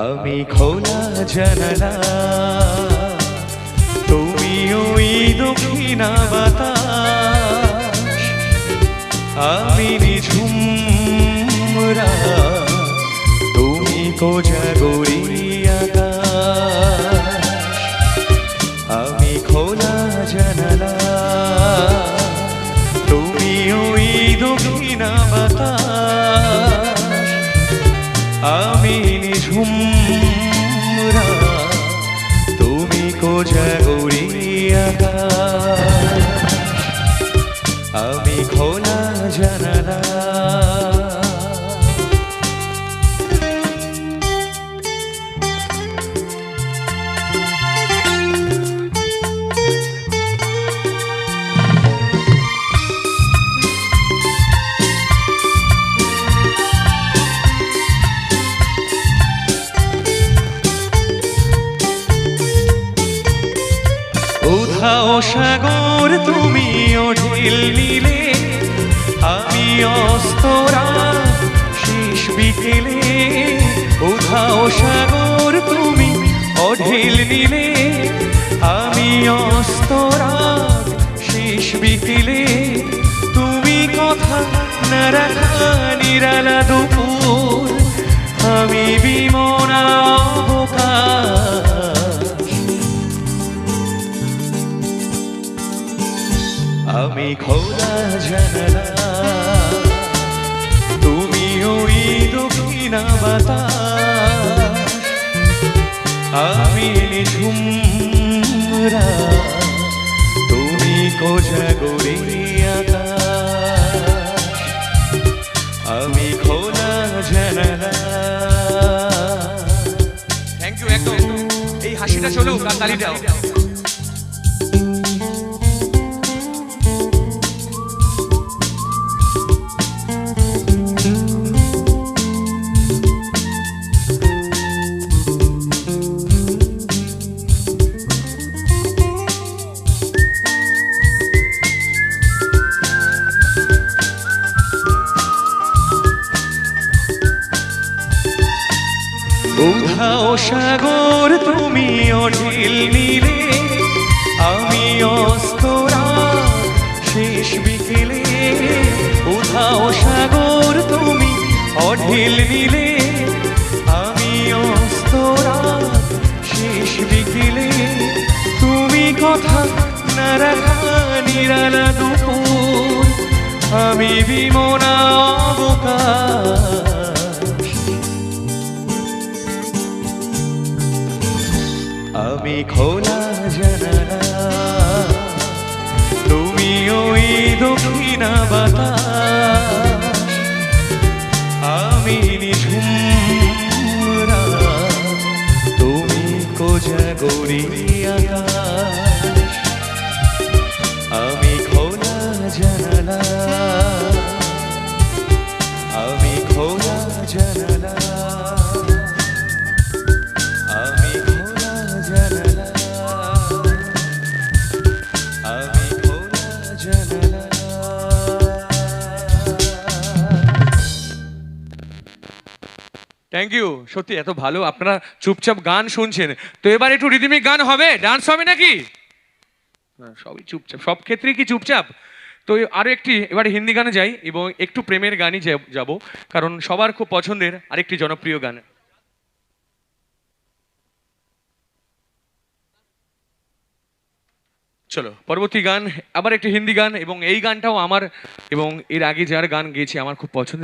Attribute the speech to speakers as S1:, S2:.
S1: আমি খোলা জানালা, তুমি ওই দক্ষিণা বাতাস, আমি নিঝুম রাত, তুমি কোজাগরি আকাশ। আমি খোলা জানালা, তুমি ওই দক্ষিণা বাতাস, আমি নিঝুম রাত, তুমি কোজাগরি আকাশ। আমি খোলা জানালা, উধাও সাগর তুমি ঢেল নিলে, আমি অস্তরা শেষ বিকেলে। উধাও সাগর তুমি ঢেল নিলে, আমি অস্তরা শেষ বিকেলে। তুমি কথা না রাখা নিরালা দুপুর, আমি বিমনা অবকাশ। আমি খোলা জানালা, তুমি ওই দক্ষিণা বাতাস, আমি নিঝুম রাত, তুমি কোজাগরি আকাশ। আমি খোলা জানালা।
S2: Thank you. একদম এই হাসিটা চলুক আর তালিটাও।
S1: উধাও সাগর তুমি ঢেল নিলে, আমি অস্তরা শেষ বিকেলে। উধাও সাগর তুমি ঢেল নিলে, আমি অস্তরা শেষ বিকেলে। তুমি কথা না রাখা নিরালা দুপুর, আমি বিমনা অবকাশ। আমি খোলা জানালা, তুমি ওই দক্ষিণা বাতাস, আমি নিঝুম রাত, তুমি কোজাগরি আকাশ। আমি খোলা জানালা, আমি খোলা জানালা, আমি খোলা জানালা, আমি খোলা জানালা।
S2: Thank you. সত্যি এত ভালো আপনারা চুপচাপ গান শুনছেন। তো এবার একটু রিদমিক গান হবে, ডান্স হবে নাকি? সবই চুপচাপ, সব ক্ষেত্রেই কি চুপচাপ? তো আরও একটি এবার হিন্দি গানে যাই এবং একটু প্রেমের গানই যাব, কারণ সবার খুব পছন্দের আরেকটি জনপ্রিয় গান। চলো পরবর্তী গান আবার একটি হিন্দি গান, এবং এই গানটাও আমার এবং এর আগে যার গান গেয়েছি আমার খুব পছন্দের।